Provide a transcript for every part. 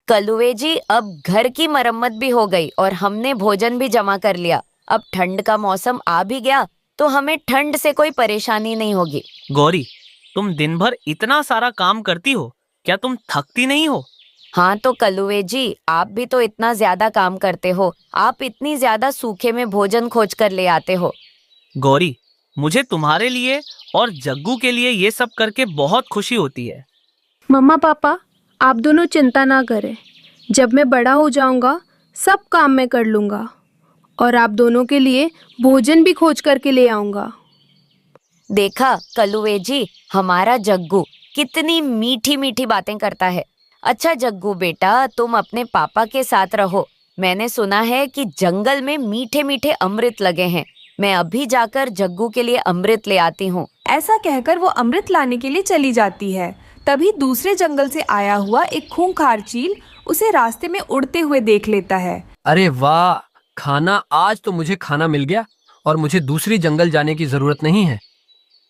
कलुए जी, अब घर की मरम्मत भी हो गई और हमने भोजन भी जमा कर लिया। अब ठंड का मौसम आ भी गया तो हमें ठंड से कोई परेशानी नहीं होगी। गौरी, तुम दिन भर इतना सारा काम करती हो, क्या तुम थकती नहीं हो? हाँ तो कलुए जी, आप भी तो इतना ज्यादा काम करते हो। आप इतनी ज्यादा सूखे में भोजन खोज कर ले आते हो। गौरी, मुझे तुम्हारे लिए और जग्गू के लिए ये सब करके बहुत खुशी होती है। मम्मा पापा, आप दोनों चिंता ना करें। जब मैं बड़ा हो जाऊंगा सब काम मैं कर लूंगा और आप दोनों के लिए भोजन भी खोज करके ले आऊंगा। देखा कलुए जी, हमारा जग्गू कितनी मीठी मीठी बातें करता है। अच्छा जग्गू बेटा, तुम अपने पापा के साथ रहो। मैंने सुना है कि जंगल में मीठे मीठे अमृत लगे हैं। मैं अभी जाकर जग्गू के लिए अमृत ले आती हूँ। ऐसा कहकर वो अमृत लाने के लिए चली जाती है। तभी दूसरे जंगल से आया हुआ एक खूंखार चील उसे रास्ते में उड़ते हुए देख लेता है। अरे वाह, खाना! आज तो मुझे खाना मिल गया और मुझे दूसरी जंगल जाने की जरूरत नहीं है।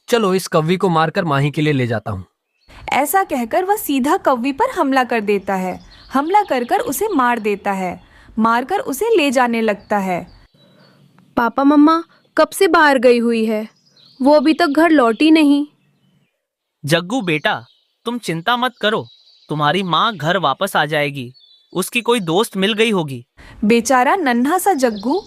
चलो इस कौवी को मारकर माही के लिए ले जाता हूँ। ऐसा कहकर वह सीधा कौवी पर हमला कर देता है। हमला कर कर उसे मार देता है। मारकर उसे ले जाने लगता है। पापा मम्मा कब से बाहर गई हुई है, वो अभी तक घर लौटी नहीं। जग्गू बेटा, तुम चिंता मत करो, तुम्हारी माँ घर वापस आ जाएगी। उसकी कोई दोस्त मिल गई होगी। बेचारा नन्हा सा जग्गू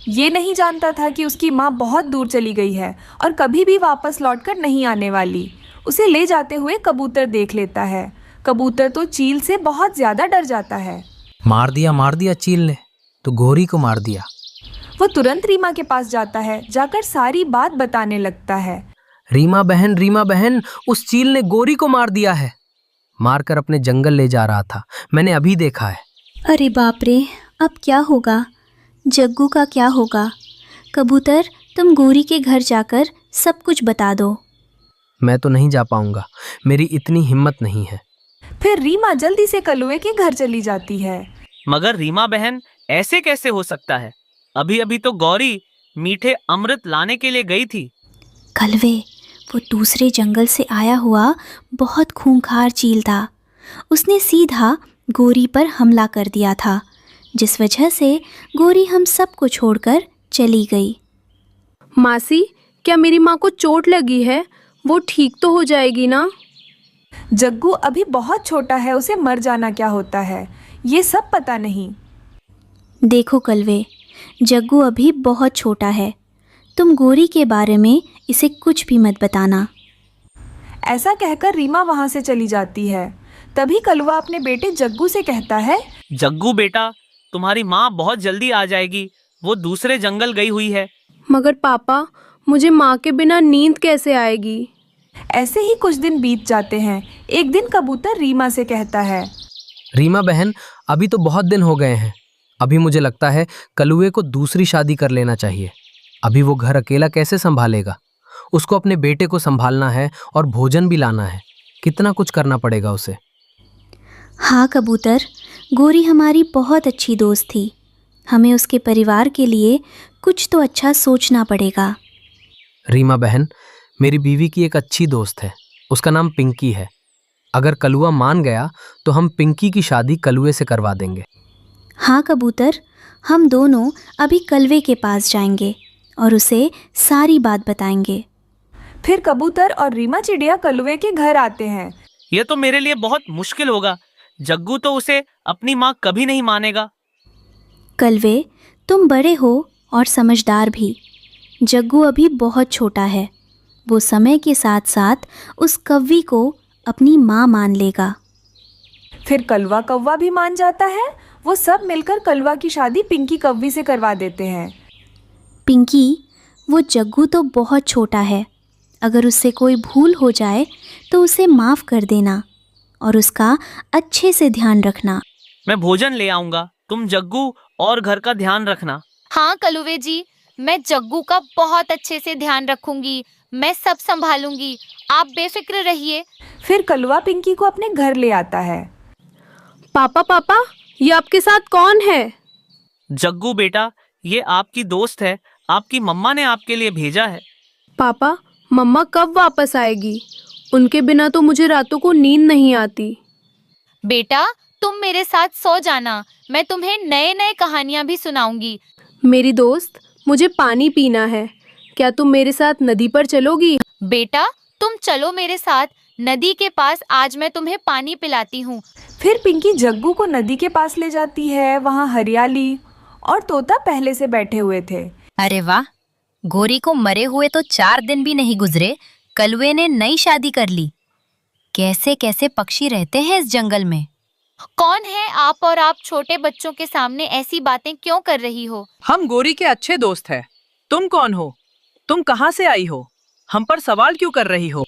ये नहीं जानता था कि उसकी माँ बहुत दूर चली गई है और कभी भी वापस लौटकर नहीं आने वाली। उसे ले जाते हुए कबूतर देख लेता है। कबूतर तो चील से बहुत ज्यादा डर जाता है। मार दिया चील ने तो गौरी को मार दिया। वो तुरंत रीमा के पास जाता है। जाकर सारी बात बताने लगता है। रीमा बहन, उस चील ने गौरी को मार दिया है। मारकर अपने जंगल ले जा रहा था, मैंने अभी देखा है। अरे बाप रे, अब क्या होगा? जग्गू का क्या होगा? कबूतर, तुम गौरी के घर जाकर सब कुछ बता दो। मैं तो नहीं जा पाऊंगा, मेरी इतनी हिम्मत नहीं है। फिर रीमा जल्दी से कलुए के घर चली जाती है। मगर रीमा बहन, ऐसे कैसे हो सकता है? अभी अभी तो गौरी मीठे अमृत लाने के लिए गई थी। कलवे, वो दूसरे जंगल से आया हुआ बहुत खूंखार चील था। उसने सीधा गौरी पर हमला कर दिया था, जिस वजह से गौरी हम सबको छोड़कर चली गई। मासी, क्या मेरी माँ को चोट लगी है? वो ठीक तो हो जाएगी ना? जग्गू अभी बहुत छोटा है, उसे मर जाना क्या होता है ये सब पता नहीं। देखो कलवे, जग्गू अभी बहुत छोटा है। तुम गौरी के बारे में इसे कुछ भी मत बताना। ऐसा कहकर रीमा वहाँ से चली जाती है। तभी कलवा अपने बेटे जग्गू से कहता है, जग्गू बेटा, तुम्हारी माँ बहुत जल्दी आ जाएगी। वो दूसरे जंगल गई हुई है। मगर पापा, मुझे माँ के बिना नींद कैसे आएगी? ऐसे ही कुछ दिन बीत जाते हैं। एक दिन कबूतर रीमा से कहता है, रीमा बहन, अभी तो बहुत दिन हो गए हैं। अभी मुझे लगता है कलुए को दूसरी शादी कर लेना चाहिए। अभी वो घर अकेला कैसे संभालेगा? उसको अपने बेटे को संभालना है और भोजन भी लाना है। कितना कुछ करना पड़ेगा उसे। हाँ कबूतर, गौरी हमारी बहुत अच्छी दोस्त थी। हमें उसके परिवार के लिए कुछ तो अच्छा सोचना पड़ेगा। रीमा बहन, मेरी बीवी की एक अच्छी दोस्त है, उसका नाम पिंकी है। अगर कलुआ मान गया तो हम पिंकी की शादी कलुए से करवा देंगे। हाँ कबूतर, हम दोनों अभी कलवे के पास जाएंगे और उसे सारी बात बताएंगे। फिर कबूतर और रीमा चिड़िया कलुए के घर आते हैं। ये तो मेरे लिए बहुत मुश्किल होगा। जग्गू तो उसे अपनी माँ कभी नहीं मानेगा। कलवे, तुम बड़े हो और समझदार भी। जग्गू अभी बहुत छोटा है। वो समय के साथ साथ उस कव्वी को अपनी माँ मान लेगा। फिर कलवा कौवा भी मान जाता है। वो सब मिलकर कलवा की शादी पिंकी कव्वी से करवा देते हैं। पिंकी, वो जग्गू तो बहुत छोटा है। अगर उससे कोई भूल हो जाए तो उसे माफ़ कर देना और उसका अच्छे से ध्यान रखना। मैं भोजन ले आऊंगा, तुम जग्गू और घर का ध्यान रखना। हाँ कलुवे जी, मैं जग्गू का बहुत अच्छे से ध्यान रखूंगी। मैं सब संभालूंगी, आप बेफिक्र रहिए। फिर कलवा पिंकी को अपने घर ले आता है। पापा, ये आपके साथ कौन है? जग्गू बेटा, ये आपकी दोस्त है। आपकी मम्मा ने आपके लिए भेजा है। पापा, मम्मा कब वापस आएगी? उनके बिना तो मुझे रातों को नींद नहीं आती। बेटा, तुम मेरे साथ सो जाना, मैं तुम्हें नए नए कहानियां भी सुनाऊंगी। मेरी दोस्त, मुझे पानी पीना है। क्या तुम मेरे साथ नदी पर चलोगी? बेटा तुम चलो मेरे साथ नदी के पास, आज मैं तुम्हें पानी पिलाती हूँ। फिर पिंकी जग्गू को नदी के पास ले जाती है। वहाँ हरियाली और तोता पहले से बैठे हुए थे। अरे वाह, गोरी को मरे हुए तो 4 दिन भी नहीं गुजरे, कलुए ने नई शादी कर ली। कैसे कैसे पक्षी रहते हैं इस जंगल में। कौन है आप, और आप छोटे बच्चों के सामने ऐसी बातें क्यों कर रही हो? हम गोरी के अच्छे दोस्त हैं। तुम कौन हो? तुम कहाँ से आई हो? हम पर सवाल क्यों कर रही हो?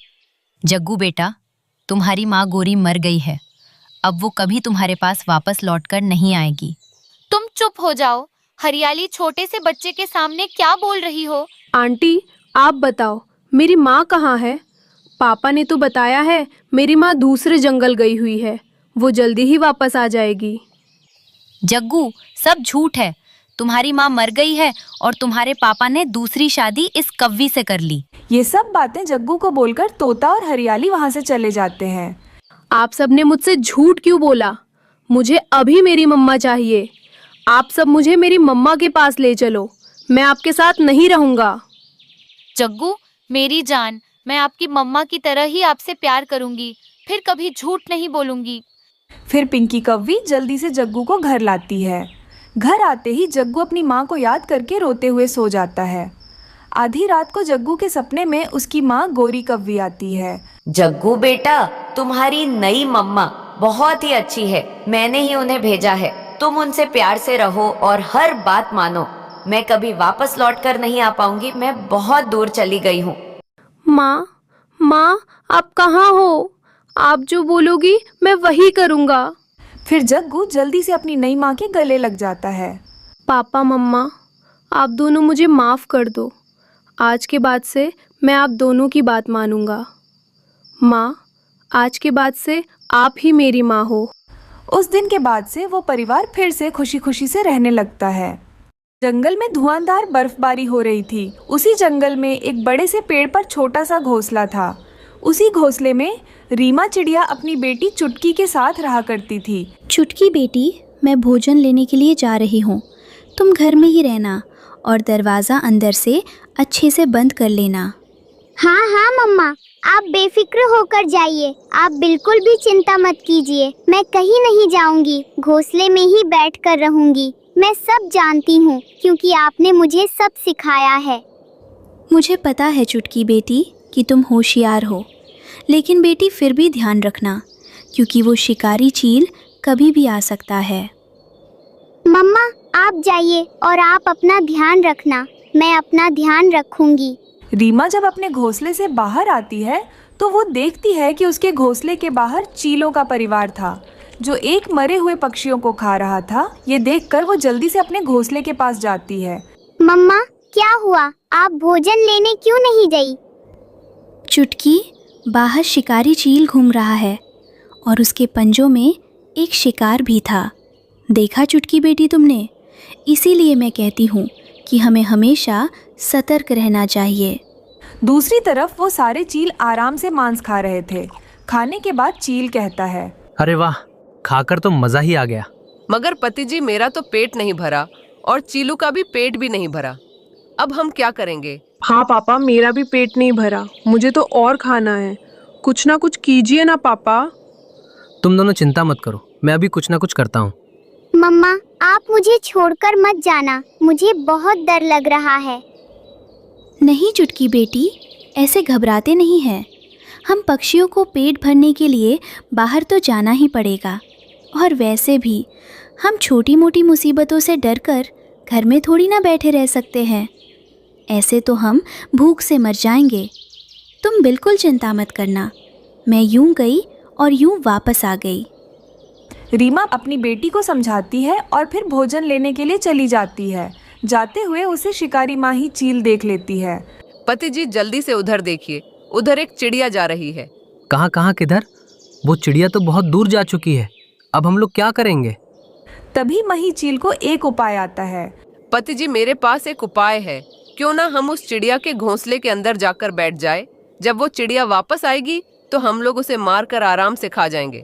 जग्गू बेटा, तुम्हारी माँ गोरी मर गई है। अब वो कभी तुम्हारे पास वापस लौटकर नहीं आएगी। तुम चुप हो जाओ। हरियाली छोटे से बच्चे के सामने क्या बोल रही हो? आंटी, आप बताओ, मेरी माँ कहाँ है? पापा ने तो बताया है मेरी माँ दूसरे जंगल गई हुई है। वो जल्दी ही वापस आ जाएगी। जग्गू, सब झूठ है। तुम्हारी माँ मर गई है और तुम्हारे पापा ने दूसरी शादी इस कव्वी से कर ली। ये सब बातें जग्गू को बोलकर तोता और हरियाली वहाँ से चले जाते हैं। आप सबने मुझसे झूठ क्यों बोला? मुझे अभी मेरी मम्मा चाहिए। आप सब मुझे मेरी मम्मा के पास ले चलो। मैं आपके साथ नहीं रहूंगा। जग्गू मेरी जान, मैं आपकी मम्मा की तरह ही आपसे प्यार करूंगी, फिर कभी झूठ नहीं बोलूंगी। फिर पिंकी कव्वी जल्दी से जग्गू को घर लाती है। घर आते ही जग्गू अपनी माँ को याद करके रोते हुए सो जाता है। आधी रात को जग्गू के सपने में उसकी माँ गोरी कव्वी आती है। जग्गू बेटा, तुम्हारी नई मम्मा बहुत ही अच्छी है। मैंने ही उन्हें भेजा है। तुम उनसे प्यार से रहो और हर बात मानो। मैं कभी वापस लौट कर नहीं आ पाऊंगी। मैं बहुत दूर चली गई हूँ। माँ, माँ, आप कहाँ हो? आप जो बोलोगी मैं वही करूँगा। फिर जग्गू जल्दी से अपनी नई माँ के गले लग जाता है। पापा, मम्मा, आप दोनों मुझे माफ़ कर दो। आज के बाद से मैं आप दोनों की बात मानूंगा। माँ, आज के बाद से आप ही मेरी माँ हो। उस दिन के बाद से वो परिवार फिर से खुशी खुशी से रहने लगता है। जंगल में धुआंधार बर्फबारी हो रही थी। उसी जंगल में एक बड़े से पेड़ पर छोटा सा घोंसला था। उसी घोंसले में रीमा चिड़िया अपनी बेटी चुटकी के साथ रहा करती थी। चुटकी बेटी, मैं भोजन लेने के लिए जा रही हूँ। तुम घर में ही रहना और दरवाज़ा अंदर से अच्छे से बंद कर लेना। हाँ हाँ मम्मा, आप बेफिक्र होकर जाइए। आप बिल्कुल भी चिंता मत कीजिए। मैं कहीं नहीं जाऊंगी, घोंसले में ही बैठकर रहूंगी। मैं सब जानती हूँ क्योंकि आपने मुझे सब सिखाया है। मुझे पता है चुटकी बेटी कि तुम होशियार हो, लेकिन बेटी फिर भी ध्यान रखना, क्योंकि वो शिकारी चील कभी भी आ सकता है। मम्मा, आप जाइए और आप अपना ध्यान रखना। मैं अपना ध्यान रखूंगी। रीमा जब अपने घोंसले से बाहर आती है तो वो देखती है कि उसके घोंसले के बाहर चीलों का परिवार था, जो एक मरे हुए पक्षियों को खा रहा था। ये देखकर वो जल्दी से अपने घोंसले के पास जाती है। मम्मा, क्या हुआ? आप भोजन लेने क्यों नहीं गई? चुटकी, बाहर शिकारी चील घूम रहा है और उसके पंजों में एक शिकार भी था। देखा चुटकी बेटी तुमने? इसीलिए मैं कहती हूँ कि हमें हमेशा सतर्क रहना चाहिए। दूसरी तरफ वो सारे चील आराम से मांस खा रहे थे। खाने के बाद चील कहता है, अरे वाह, खाकर तो मज़ा ही आ गया। मगर पति जी, मेरा तो पेट नहीं भरा और चीलू का भी पेट भी नहीं भरा। अब हम क्या करेंगे? हाँ पापा, मेरा भी पेट नहीं भरा। मुझे तो और खाना है। कुछ ना कुछ कीजिए ना पापा। तुम दोनों चिंता मत करो, मैं अभी कुछ ना कुछ करता हूँ। मम्मा, आप मुझे छोड़कर मत जाना। मुझे बहुत डर लग रहा है। नहीं चुटकी बेटी, ऐसे घबराते नहीं हैं। हम पक्षियों को पेट भरने के लिए बाहर तो जाना ही पड़ेगा। और वैसे भी हम छोटी मोटी मुसीबतों से डरकर घर में थोड़ी ना बैठे रह सकते हैं। ऐसे तो हम भूख से मर जाएंगे। तुम बिल्कुल चिंता मत करना। मैं यूं गई और यूं वापस आ गई। रीमा अपनी बेटी को समझाती है और फिर भोजन लेने के लिए चली जाती है। जाते हुए उसे शिकारी माँ ही चील देख लेती है। पति जी, जल्दी से उधर देखिए, उधर एक चिड़िया जा रही है। कहाँ कहाँ, किधर? वो चिड़िया तो बहुत दूर जा चुकी है। अब हम लोग क्या करेंगे? तभी मही चील को एक उपाय आता है। पति जी, मेरे पास एक उपाय है। क्यों ना हम उस चिड़िया के घोंसले के अंदर जाकर बैठ जाए। जब वो चिड़िया वापस आएगी तो हम लोग उसे मार कर आराम से खा जाएंगे।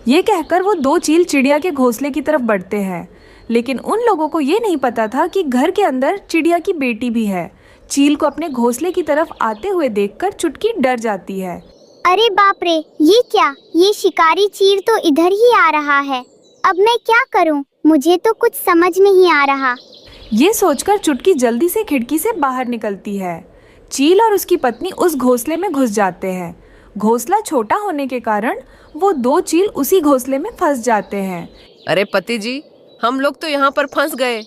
ये कहकर वो दो चील चिड़िया के घोंसले की तरफ बढ़ते हैं, लेकिन उन लोगों को ये नहीं पता था कि घर के अंदर चिड़िया की बेटी भी है। चील को अपने घोंसले की तरफ आते हुए देखकर चुटकी डर जाती है। अरे बाप रे, ये क्या? ये शिकारी चील तो इधर ही आ रहा है। अब मैं क्या करूं? मुझे तो कुछ समझ नहीं आ रहा। ये सोचकर चुटकी जल्दी से खिड़की से बाहर निकलती है। चील और उसकी पत्नी उस घोंसले में घुस जाते हैं। घोंसला छोटा होने के कारण वो दो चील उसी घोंसले में फंस जाते हैं। अरे पति जी, हम लोग तो यहाँ पर फंस गए।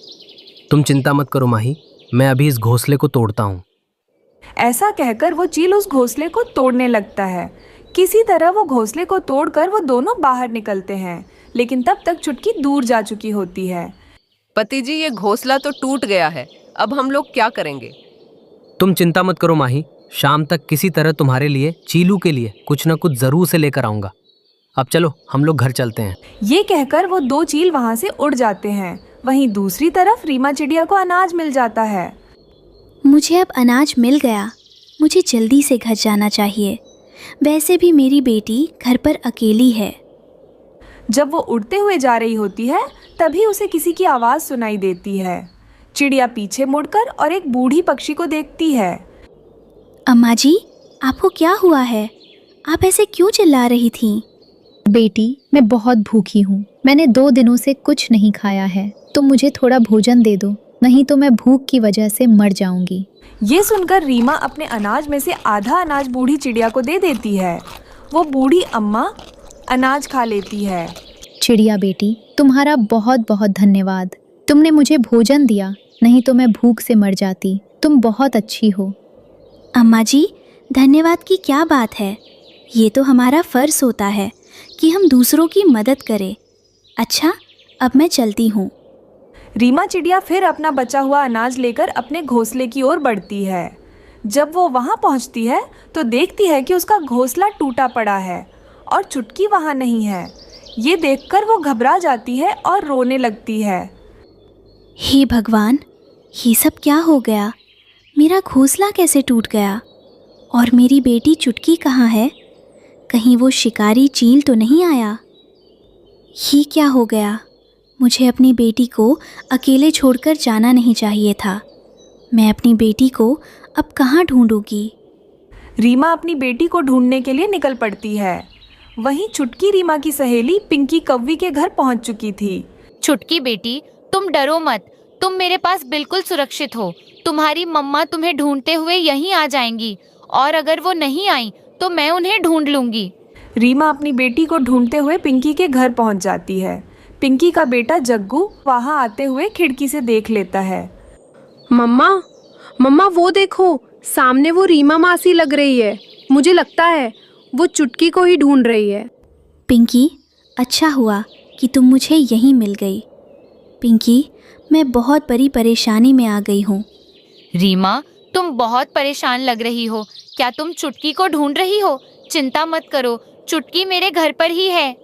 तुम चिंता मत करो माही, मैं अभी इस घोंसले को तोड़ता हूँ। ऐसा कहकर वो चील उस घोंसले को तोड़ने लगता है। किसी तरह वो घोंसले को तोड़कर वो दोनों बाहर निकलते हैं, लेकिन तब तक चुटकी दूर जा चुकी होती है। पति जी, ये घोंसला तो टूट गया है, अब हम लोग क्या करेंगे? तुम चिंता मत करो माही, शाम तक किसी तरह तुम्हारे लिए, चीलू के लिए कुछ न कुछ जरूर से लेकर आऊंगा। अब चलो हम लोग घर चलते हैं। ये कहकर वो दो चील वहाँ से उड़ जाते हैं। वहीं दूसरी तरफ रीमा चिड़िया को अनाज मिल जाता है। मुझे अब अनाज मिल गया, मुझे जल्दी से घर जाना चाहिए। वैसे भी मेरी बेटी घर पर अकेली है। जब वो उड़ते हुए जा रही होती है, तभी उसे किसी की आवाज़ सुनाई देती है। चिड़िया पीछे मुड़कर और एक बूढ़ी पक्षी को देखती है। अम्मा जी, आपको क्या हुआ है? आप ऐसे क्यों चिल्ला रही थीं? बेटी, मैं बहुत भूखी हूँ। मैंने 2 दिनों से कुछ नहीं खाया है। तुम मुझे थोड़ा भोजन दे दो, नहीं तो मैं भूख की वजह से मर जाऊंगी। ये सुनकर रीमा अपने अनाज में से आधा अनाज बूढ़ी चिड़िया को दे देती है। वो बूढ़ी अम्मा अनाज खा लेती है। चिड़िया बेटी, तुम्हारा बहुत बहुत धन्यवाद। तुमने मुझे भोजन दिया, नहीं तो मैं भूख से मर जाती। तुम बहुत अच्छी हो। अम्मा जी, धन्यवाद की क्या बात है? ये तो हमारा फ़र्ज़ होता है कि हम दूसरों की मदद करें। अच्छा, अब मैं चलती हूँ। रीमा चिड़िया फिर अपना बचा हुआ अनाज लेकर अपने घोंसले की ओर बढ़ती है। जब वो वहाँ पहुँचती है तो देखती है कि उसका घोंसला टूटा पड़ा है और चुटकी वहाँ नहीं है। ये देखकर वो घबरा जाती है और रोने लगती है। हे भगवान, ये सब क्या हो गया? मेरा घोंसला कैसे टूट गया? और मेरी बेटी चुटकी कहाँ है? कहीं वो शिकारी चील तो नहीं आया? ये क्या हो गया? मुझे अपनी बेटी को अकेले छोड़कर जाना नहीं चाहिए था। मैं अपनी बेटी को अब कहाँ ढूंढूंगी? रीमा अपनी बेटी को ढूंढने के लिए निकल पड़ती है। वहीं चुटकी रीमा की सहेली पिंकी कौवी के घर पहुंच चुकी थी। चुटकी बेटी, तुम डरो मत, तुम मेरे पास बिल्कुल सुरक्षित हो। तुम्हारी मम्मा तुम्हें ढूंढते हुए यहीं आ जाएंगी, और अगर वो नहीं आई तो मैं उन्हें ढूंढ लूंगी। रीमा अपनी बेटी को ढूंढते हुए पिंकी के घर पहुंच जाती है। पिंकी का बेटा जग्गू वहां आते हुए खिड़की से देख लेता है। मम्मा, मम्मा वो देखो, सामने वो रीमा मासी लग रही है। मुझे लगता है वो चुटकी को ही ढूंढ रही है। पिंकी, अच्छा हुआ कि तुम मुझे यहीं मिल गई। पिंकी, मैं बहुत बड़ी परेशानी में आ गई हूँ। रीमा, तुम बहुत परेशान लग रही हो। क्या तुम चुटकी को ढूंढ रही हो? चिंता मत करो, चुटकी मेरे घर पर ही है।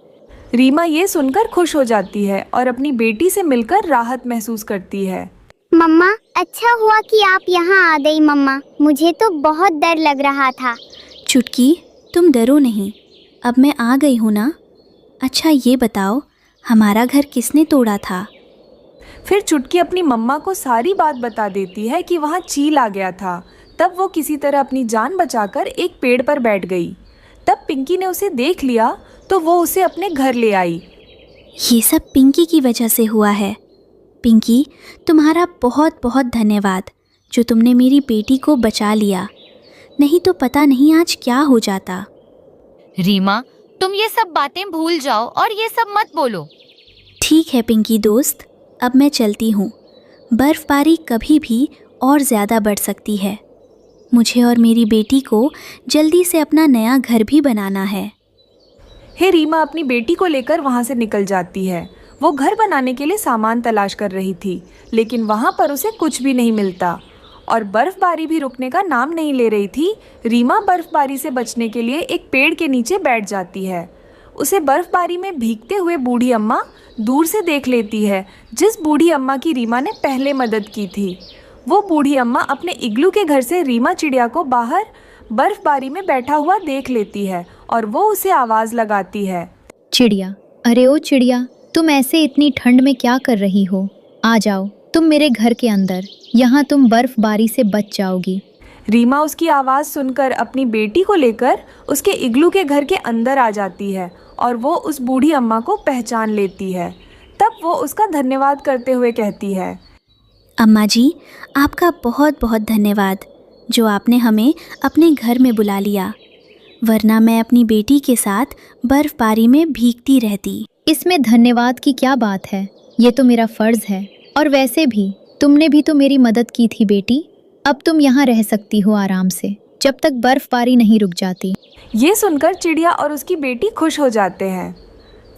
रीमा ये सुनकर खुश हो जाती है और अपनी बेटी से मिलकर राहत महसूस करती है। मम्मा, अच्छा हुआ कि आप यहाँ आ गई मम्मा। मुझे तो बहुत डर लग रहा था। चुटकी, तुम डरो नहीं, अब मैं आ गई हूँ ना। अच्छा ये बताओ, हमारा घर किसने तोड़ा था? फिर चुटकी अपनी मम्मा को सारी बात बता देती है कि वहाँ चील आ गया था। तब वो किसी तरह अपनी जान बचाकर एक पेड़ पर बैठ गई। तब पिंकी ने उसे देख लिया तो वो उसे अपने घर ले आई। ये सब पिंकी की वजह से हुआ है। पिंकी, तुम्हारा बहुत बहुत धन्यवाद जो तुमने मेरी बेटी को बचा लिया, नहीं तो पता नहीं आज क्या हो जाता। रीमा, तुम ये सब बातें भूल जाओ और ये सब मत बोलो। ठीक है पिंकी दोस्त, अब मैं चलती हूँ। बर्फ़बारी कभी भी और ज़्यादा बढ़ सकती है। मुझे और मेरी बेटी को जल्दी से अपना नया घर भी बनाना है। हे रीमा अपनी बेटी को लेकर वहाँ से निकल जाती है। वो घर बनाने के लिए सामान तलाश कर रही थी, लेकिन वहाँ पर उसे कुछ भी नहीं मिलता और बर्फ़बारी भी रुकने का नाम नहीं ले रही थी। रीमा बर्फ़बारी से बचने के लिए एक पेड़ के नीचे बैठ जाती है। उसे बर्फ़बारी में भीगते हुए बूढ़ी अम्मा दूर से देख लेती है, जिस बूढ़ी अम्मा की रीमा ने पहले मदद की थी। वो बूढ़ी अम्मा अपने इग्लू के घर से रीमा चिड़िया को बाहर बर्फ़बारी में बैठा हुआ देख लेती है और वो उसे आवाज़ लगाती है। चिड़िया, अरे ओ चिड़िया, तुम ऐसे इतनी ठंड में क्या कर रही हो? आ जाओ तुम मेरे घर के अंदर, यहाँ तुम बर्फबारी से बच जाओगी। रीमा उसकी आवाज़ सुनकर अपनी बेटी को लेकर उसके इग्लू के घर के अंदर आ जाती है और वो उस बूढ़ी अम्मा को पहचान लेती है। तब वो उसका धन्यवाद करते हुए कहती है, अम्मा जी, आपका बहुत बहुत धन्यवाद जो आपने हमें अपने घर में बुला लिया, वरना मैं अपनी बेटी के साथ बर्फबारी में भीगती रहती। इसमें धन्यवाद की क्या बात है, ये तो मेरा फर्ज है। और वैसे भी तुमने भी तो मेरी मदद की थी बेटी। अब तुम यहाँ रह सकती हो आराम से, जब तक बर्फबारी नहीं रुक जाती। ये सुनकर चिड़िया और उसकी बेटी खुश हो जाते हैं।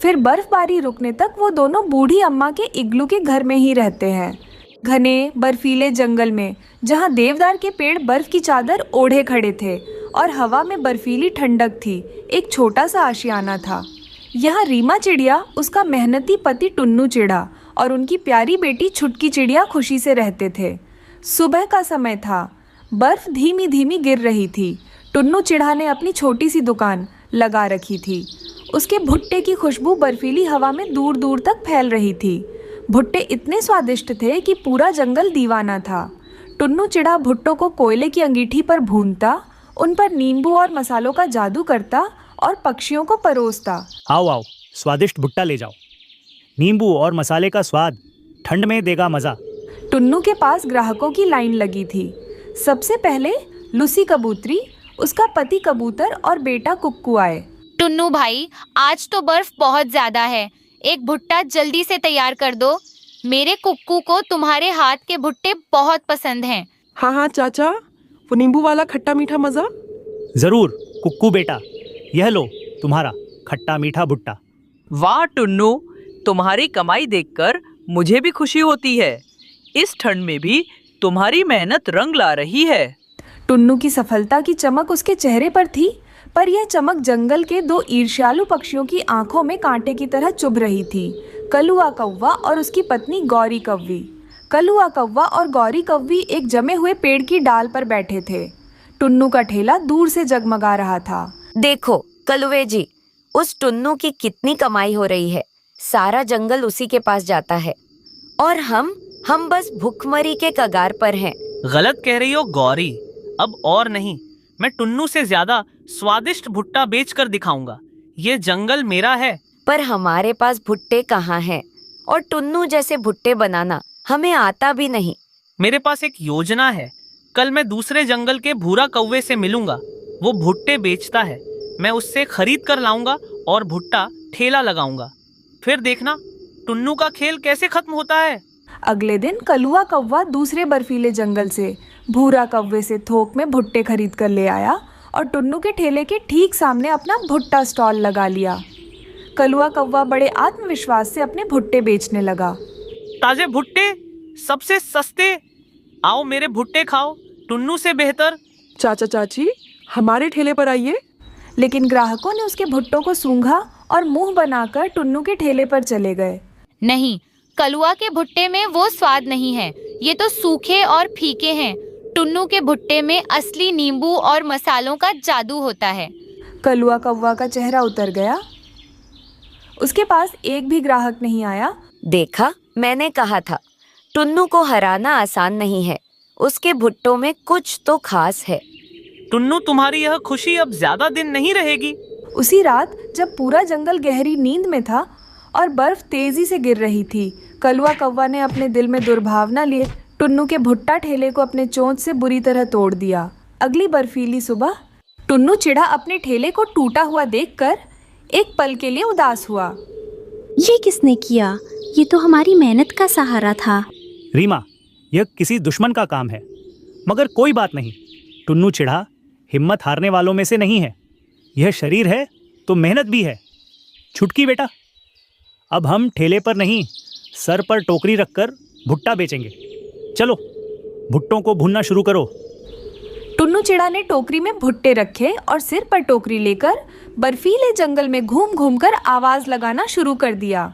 फिर बर्फबारी रुकने तक वो दोनों बूढ़ी अम्मा के इग्लू के घर में ही रहते हैं, घने बर्फीले जंगल में, जहाँ देवदार के पेड़ बर्फ की चादर ओढ़े खड़े थे और हवा में बर्फीली ठंडक थी। एक छोटा सा आशियाना था। यहाँ रीमा चिड़िया, उसका मेहनती पति टुन्नू चिड़ा और उनकी प्यारी बेटी छुटकी चिड़िया खुशी से रहते थे। सुबह का समय था। बर्फ धीमी धीमी गिर रही थी। टुन्नू चिड़ा ने अपनी छोटी सी दुकान लगा रखी थी। उसके भुट्टे की खुशबू बर्फीली हवा में दूर दूर तक फैल रही थी। भुट्टे इतने स्वादिष्ट थे कि पूरा जंगल दीवाना था। टुन्नू चिड़ा भुट्टों को कोयले की अंगीठी पर भूनता, उन पर नींबू और मसालों का जादू करता और पक्षियों को परोसता। आओ आओ, स्वादिष्ट भुट्टा ले जाओ। नींबू और मसाले का स्वाद ठंड में देगा मज़ा। टुन्नू के पास ग्राहकों की लाइन लगी थी। सबसे पहले लूसी कबूतरी, उसका पति कबूतर और बेटा कुक्कू आए। टुन्नू भाई, आज तो बर्फ बहुत ज्यादा है, एक भुट्टा जल्दी से तैयार कर दो। मेरे कुक्कू को तुम्हारे हाथ के भुट्टे बहुत पसंद हैं। हाँ हाँ चाचा, वो नींबू वाला खट्टा मीठा मज़ा। ज़रूर कुक्कू बेटा, यह लो तुम्हारा खट्टा मीठा भुट्टा। वाह टुन्नू, तुम्हारी कमाई देखकर मुझे भी खुशी होती है। इस ठंड में भी तुम्हारी मेहनत रंग ला रही है। टुन्नू की सफलता की चमक उसके चेहरे पर थी, पर यह चमक जंगल के दो ईर्ष्यालु पक्षियों की आंखों में कांटे की तरह चुभ रही थी। कलुआ कौवा और उसकी पत्नी गौरी कौवी। कलुआ कौवा और गौरी कौवी एक जमे हुए पेड़ की डाल पर बैठे थे। टुन्नू का ठेला दूर से जगमगा रहा था। देखो कलुए जी, उस टुन्नू की कितनी कमाई हो रही है। सारा जंगल उसी के पास जाता है और हम बस भूखमरी के कगार पर हैं। गलत कह रही हो गौरी, अब और नहीं। मैं टुन्नू से ज्यादा स्वादिष्ट भुट्टा बेच कर दिखाऊंगा। ये जंगल मेरा है। पर हमारे पास भुट्टे कहाँ हैं? और टुन्नू जैसे भुट्टे बनाना हमें आता भी नहीं। मेरे पास एक योजना है। कल मैं दूसरे जंगल के भूरा कौवे से मिलूंगा। वो भुट्टे बेचता है। मैं उससे खरीद कर लाऊंगा और भुट्टा ठेला लगाऊंगा। फिर देखना टुन्नू का खेल कैसे खत्म होता है। अगले दिन कलुआ कौवा दूसरे बर्फीले जंगल से भूरा कौवे से थोक में भुट्टे खरीद कर ले आया और टुन्नू के ठेले के ठीक सामने अपना भुट्टा स्टॉल लगा लिया। कलुआ कौवा बड़े आत्मविश्वास से अपने भुट्टे बेचने लगा। ताजे भुट्टे सबसे सस्ते, आओ मेरे भुट्टे खाओ, टुन्नू से बेहतर। चाचा चाची, हमारे ठेले पर आइए। लेकिन ग्राहकों ने उसके भुट्टों को सूंघा और मुंह बनाकर टुन्नू के ठेले पर चले गए। नहीं, कलुआ के भुट्टे में वो स्वाद नहीं है, ये तो सूखे और फीके हैं। टुन्नू के भुट्टे में असली नींबू और मसालों का जादू होता है। कलुआ कौवा का चेहरा उतर गया। उसके पास एक भी ग्राहक नहीं आया। देखा, मैंने कहा था टुन्नू को हराना आसान नहीं है। उसके भुट्टों में कुछ तो खास है। टुन्नू, तुम्हारी यह खुशी अब ज्यादा दिन नहीं रहेगी। उसी रात जब पूरा जंगल गहरी नींद में था और बर्फ तेजी से गिर रही थी, कलुआ कौवा ने अपने दिल में दुर्भावना लिए टुन्नू के भुट्टा ठेले को अपने चोंच से बुरी तरह तोड़ दिया। अगली बर्फीली सुबह टुन्नू चिड़ा अपने ठेले को टूटा हुआ देखकर एक पल के लिए उदास हुआ। ये किसने किया? ये तो हमारी मेहनत का सहारा था। रीमा, यह किसी दुश्मन का काम है, मगर कोई बात नहीं। टुन्नू चिड़ा हिम्मत हारने वालों में से नहीं है। यह शरीर है तो मेहनत भी है। छुटकी बेटा, अब हम ठेले पर नहीं, सर पर टोकरी रखकर भुट्टा बेचेंगे। चलो भुट्टों को भूनना शुरू करो। टुन्नू चिड़ा ने टोकरी में भुट्टे रखे और सिर पर टोकरी लेकर बर्फीले जंगल में घूम घूम कर आवाज लगाना शुरू कर दिया।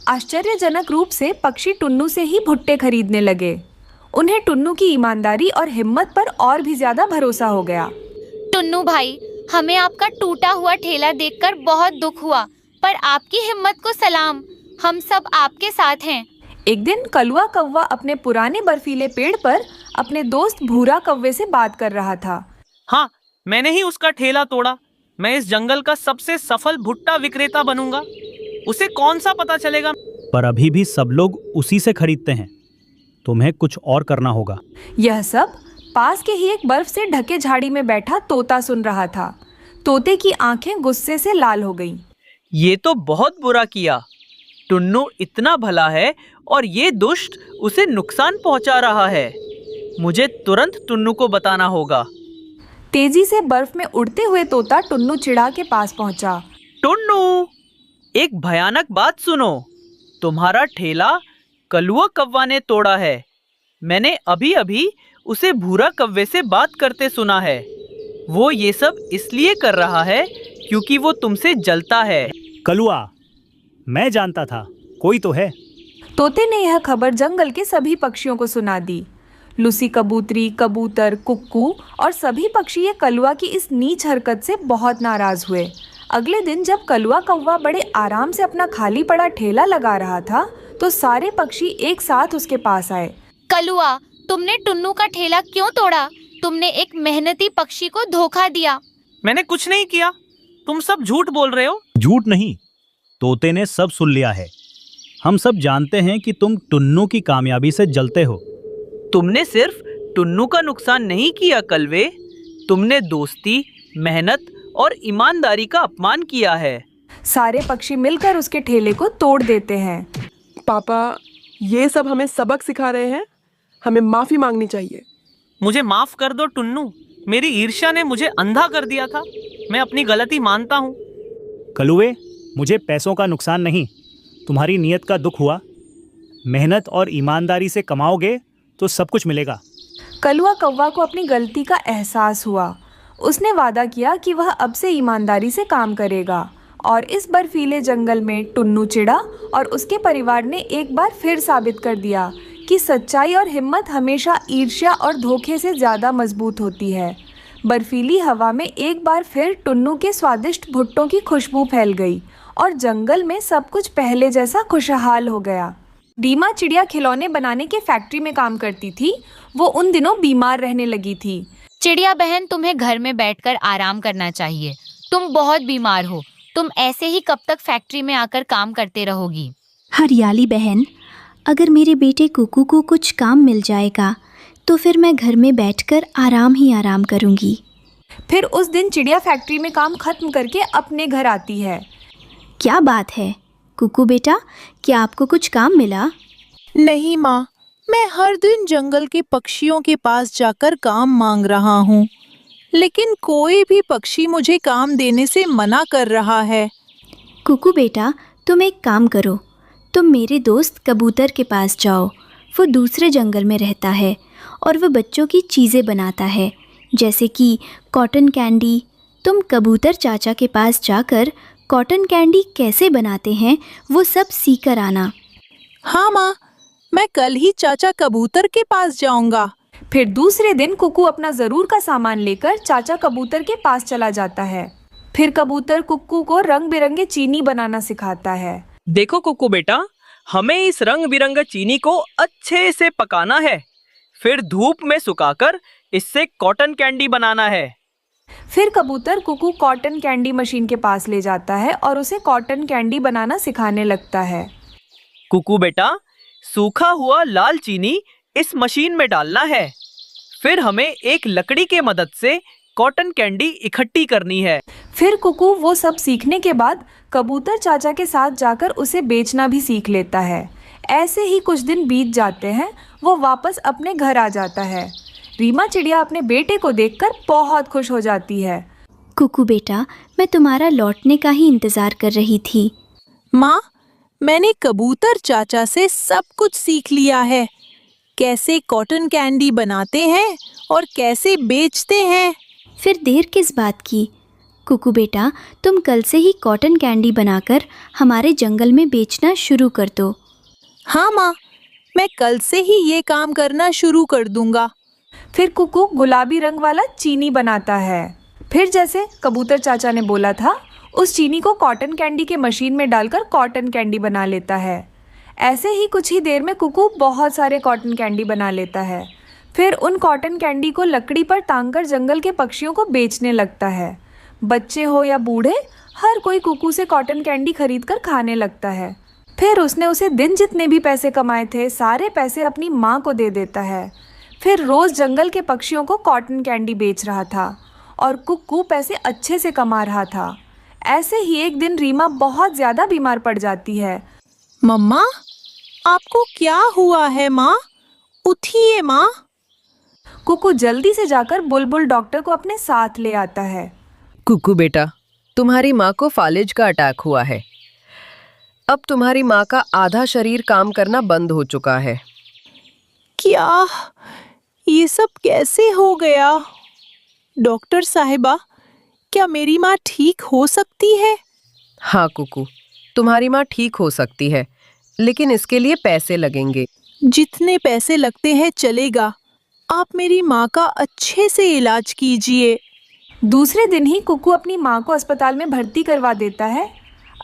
आश्चर्यजनक रूप से पक्षी टुन्नू से ही भुट्टे खरीदने लगे। उन्हें टुन्नू की ईमानदारी और हिम्मत पर और भी ज्यादा भरोसा हो गया। टुन्नू भाई, हमें आपका टूटा हुआ ठेला देखकर बहुत दुख हुआ। पर आपकी हिम्मत को सलाम, हम सब आपके साथ हैं। एक दिन कलुआ कौवा अपने पुराने बर्फीले पेड़ पर अपने दोस्त भूरा कौवे से बात कर रहा था। हाँ, मैंने ही उसका ठेला तोड़ा। मैं इस जंगल का सबसे सफल भुट्टा विक्रेता बनूंगा। उसे कौन सा पता चलेगा? पर अभी भी सब लोग उसी से खरीदते हैं। तुम्हें कुछ और करना होगा। यह सब पास के ही एक बर्फ से ढके झाड़ी में बैठा तोता सुन रहा था। तोते की आंखें गुस्से से लाल हो गईं। ये तो बहुत बुरा किया। टुन्नू इतना भला है और ये दुष्ट उसे नुकसान पहुंचा रहा है। मुझे तुरंत टुन्नू को बताना होगा। तेजी से बर्फ में उड़ते हुए तोता टुन्नू चिड़ा के पास पहुंचा। टुन्नू, एक भयानक बात सुनो। तुम्हारा ठेला कलुआ कौवा ने तोड़ा है। मैंने अभी अभी उसे भूरा कौवे से बात करते सुना है। वो ये सब इसलिए कर रहा है क्योंकि वो तुमसे जलता है। कलुआ, मैं जानता था कोई तो है। तोते ने यह खबर जंगल के सभी पक्षियों को सुना दी। लूसी कबूतरी, कबूतर, कुक्कू और सभी पक्षी ये कलुआ की इस नीच हरकत से बहुत नाराज हुए। अगले दिन जब कलुआ कौवा बड़े आराम से अपना खाली पड़ा ठेला लगा रहा था तो सारे पक्षी एक साथ उसके पास आए। कलुआ, तुमने टुन्नू का ठेला क्यों तोड़ा? तुमने एक मेहनती पक्षी को धोखा दिया। मैंने कुछ नहीं किया। तुम सब झूठ बोल रहे हो। झूठ नहीं, तोते ने सब सुन लिया है। हम सब जानते हैं कि तुम टुन्नू की कामयाबी से जलते हो। तुमने सिर्फ टुन्नू का नुकसान नहीं किया कलवे, तुमने दोस्ती, मेहनत और ईमानदारी का अपमान किया है। सारे पक्षी मिलकर उसके ठेले को तोड़ देते हैं। पापा, ये सब हमें सबक सिखा रहे हैं। हमें माफी मांगनी चाहिए। मुझे माफ कर दो टुन्नू। मेरी ईर्ष्या ने मुझे अंधा कर दिया था। मैं अपनी गलती मानता हूँ। कलुए, मुझे पैसों का नुकसान नहीं, तुम्हारी नीयत का दुख हुआ। मेहनत और ईमानदारी से कमाओगे तो सब कुछ मिलेगा। कलुआ कौवा को अपनी गलती का एहसास हुआ। उसने वादा किया कि वह अब से ईमानदारी से काम करेगा और इस बर्फीले जंगल में टुन्नू चिड़ा और उसके परिवार ने एक बार फिर साबित कर दिया कि सच्चाई और हिम्मत हमेशा ईर्ष्या और धोखे से ज़्यादा मजबूत होती है। बर्फीली हवा में एक बार फिर टुन्नू के स्वादिष्ट भुट्टों की खुशबू फैल गई और जंगल में सब कुछ पहले जैसा खुशहाल हो गया। रीमा चिड़िया खिलौने बनाने के फैक्ट्री में काम करती थी। वो उन दिनों बीमार रहने लगी थी। चिड़िया बहन, तुम्हें घर में बैठकर आराम करना चाहिए। तुम बहुत बीमार हो। तुम ऐसे ही कब तक फैक्ट्री में आकर काम करते रहोगी? हरियाली बहन, अगर मेरे बेटे कुकू को कुछ काम मिल जाएगा तो फिर मैं घर में बैठकर आराम ही आराम करूंगी। फिर उस दिन चिड़िया फैक्ट्री में काम खत्म करके अपने घर आती है। क्या बात है कुकू बेटा, क्या आपको कुछ काम मिला? नहीं माँ, मैं हर दिन जंगल के पक्षियों के पास जाकर काम मांग रहा हूँ, लेकिन कोई भी पक्षी मुझे काम देने से मना कर रहा है। कुकू बेटा, तुम एक काम करो, तुम मेरे दोस्त कबूतर के पास जाओ। वो दूसरे जंगल में रहता है और वह बच्चों की चीज़ें बनाता है, जैसे कि कॉटन कैंडी। तुम कबूतर चाचा के पास जाकर कॉटन कैंडी कैसे बनाते हैं वो सब सीख कर आना। हाँ माँ, मैं कल ही चाचा कबूतर के पास जाऊंगा। फिर दूसरे दिन कुकू अपना ज़रूर का सामान लेकर चाचा कबूतर के पास चला जाता है। फिर कबूतर कुक्कू को रंग बिरंगे चीनी बनाना सिखाता है। देखो कुकू बेटा, हमें इस रंग बिरंगे चीनी को अच्छे से पकाना है, फिर धूप में सुखाकर इससे कॉटन कैंडी बनाना है। फिर कबूतर कुकू कॉटन कैंडी मशीन के पास ले जाता है और उसे कॉटन कैंडी बनाना सिखाने लगता है। कुकू बेटा, सूखा हुआ लाल चीनी इस मशीन में डालना है, फिर हमें एक लकड़ी के मदद से कॉटन कैंडी इकट्ठी करनी है। फिर कुकू वो सब सीखने के बाद कबूतर चाचा के साथ जाकर उसे बेचना भी सीख लेता है। ऐसे ही कुछ दिन बीत जाते हैं। वो वापस अपने घर आ जाता है। रीमा चिड़िया अपने बेटे को देखकर बहुत खुश हो जाती है। कुकू बेटा, मैं तुम्हारा लौटने का ही इंतज़ार कर रही थी। माँ, मैंने कबूतर चाचा से सब कुछ सीख लिया है, कैसे कॉटन कैंडी बनाते हैं और कैसे बेचते हैं। फिर देर किस बात की? कुकू बेटा, तुम कल से ही कॉटन कैंडी बनाकर हमारे जंगल में बेचना शुरू कर दो। हाँ माँ, मैं कल से ही ये काम करना शुरू कर दूंगा। फिर कुकू गुलाबी रंग वाला चीनी बनाता है। फिर जैसे कबूतर चाचा ने बोला था उस चीनी को कॉटन कैंडी के मशीन में डालकर कॉटन कैंडी बना लेता है। ऐसे ही कुछ ही देर में कुकू बहुत सारे कॉटन कैंडी बना लेता है। फिर उन कॉटन कैंडी को लकड़ी पर टांगकर जंगल के पक्षियों को बेचने लगता है। बच्चे हो या बूढ़े, हर कोई कुकू से कॉटन कैंडी खरीद कर खाने लगता है। फिर उसने उसे दिन जितने भी पैसे कमाए थे सारे पैसे अपनी माँ को दे देता है। फिर रोज़ जंगल के पक्षियों को कॉटन कैंडी बेच रहा था और कुक्कू पैसे अच्छे से कमा रहा था। ऐसे ही एक दिन रीमा बहुत ज़्यादा बीमार पड़ जाती है। मम्मा, आपको क्या हुआ है माँ? उठिए माँ। कुकू जल्दी से जाकर बुलबुल डॉक्टर को अपने साथ ले आता है। कुकू बेटा, तुम्हारी माँ को फालिज का अटैक हुआ है। अब तुम्हारी माँ का आधा शरीर काम करना बंद हो चुका है। क्या? ये सब कैसे हो गया? डॉक्टर साहिबा, क्या मेरी माँ ठीक हो सकती है? हाँ कुकू, तुम्हारी माँ ठीक हो सकती है, लेकिन इसके लिए पैसे लगेंगे। जितने पैसे लगते हैं चलेगा। आप मेरी माँ का अच्छे से इलाज कीजिए। दूसरे दिन ही कुकू अपनी माँ को अस्पताल में भर्ती करवा देता है।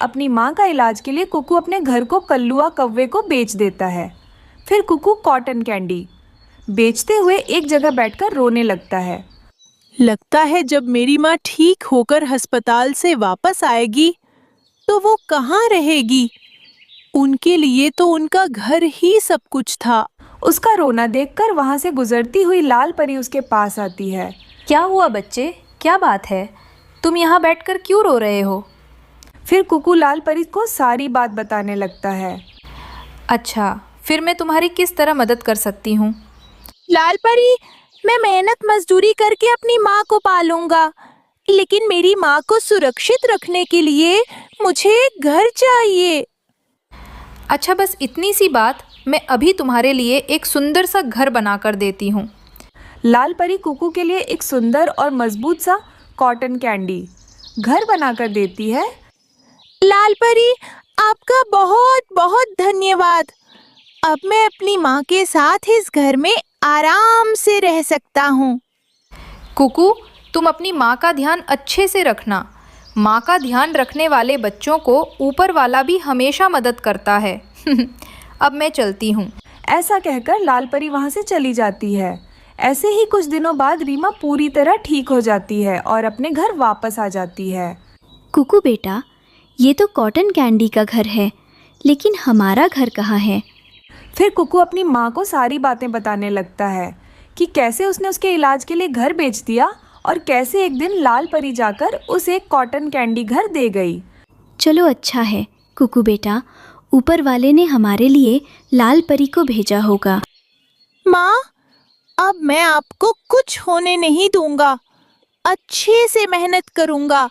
अपनी माँ का इलाज के लिए कुकू अपने घर को कल्लुआ कौवे को बेच देता है। फिर कुकू कॉटन कैंडी बेचते हुए एक जगह बैठकर रोने लगता है। लगता है जब मेरी माँ ठीक होकर अस्पताल से वापस आएगी तो वो कहाँ रहेगी? उनके लिए तो उनका घर ही सब कुछ था। उसका रोना देखकर वहाँ से गुजरती हुई लाल परी उसके पास आती है। क्या हुआ बच्चे, क्या बात है? तुम यहाँ बैठकर क्यों रो रहे हो? फिर कुकू लाल परी को सारी बात बताने लगता है। अच्छा, फिर मैं तुम्हारी किस तरह मदद कर सकती हूँ? लाल परी, मैं मेहनत मजदूरी करके अपनी माँ को पालूंगा, लेकिन मेरी माँ को सुरक्षित रखने के लिए मुझे एक घर चाहिए। अच्छा, बस इतनी सी बात, मैं अभी तुम्हारे लिए एक सुंदर सा घर बना कर देती हूँ। लाल परी कुकू के लिए एक सुंदर और मजबूत सा कॉटन कैंडी घर बनाकर देती है। लाल परी, आपका बहुत बहुत धन्यवाद। अब मैं अपनी माँ के साथ इस घर में आराम से रह सकता हूँ। कुकू, तुम अपनी माँ का ध्यान अच्छे से रखना। माँ का ध्यान रखने वाले बच्चों को ऊपर वाला भी हमेशा मदद करता है। अब मैं चलती हूँ। ऐसा कहकर लाल परी वहाँ से चली जाती है। ऐसे ही कुछ दिनों बाद रीमा पूरी तरह ठीक हो जाती है और अपने घर वापस आ जाती है। कुकू बेटा, ये तो कॉटन कैंडी का घर है, लेकिन हमारा घर कहाँ है? फिर कुकू अपनी माँ को सारी बातें बताने लगता है कि कैसे उसने उसके इलाज के लिए घर बेच दिया और कैसे एक दिन लाल परी जाकर उसे एक कॉटन कैंडी घर दे गई। चलो अच्छा है कुकू बेटा, ऊपर वाले ने हमारे लिए लाल परी को भेजा होगा। माँ, अब मैं आपको कुछ होने नहीं दूंगा। अच्छे से मेहनत करूंगा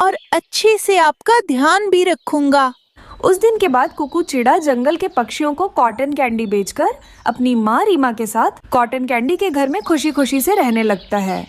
और अच्छे से आपका ध्यान भी रखूंगा। उस दिन के बाद कुकू चिड़ा जंगल के पक्षियों को कॉटन कैंडी बेचकर अपनी माँ रीमा के साथ कॉटन कैंडी के घर में खुशी खुशी से रहने लगता है।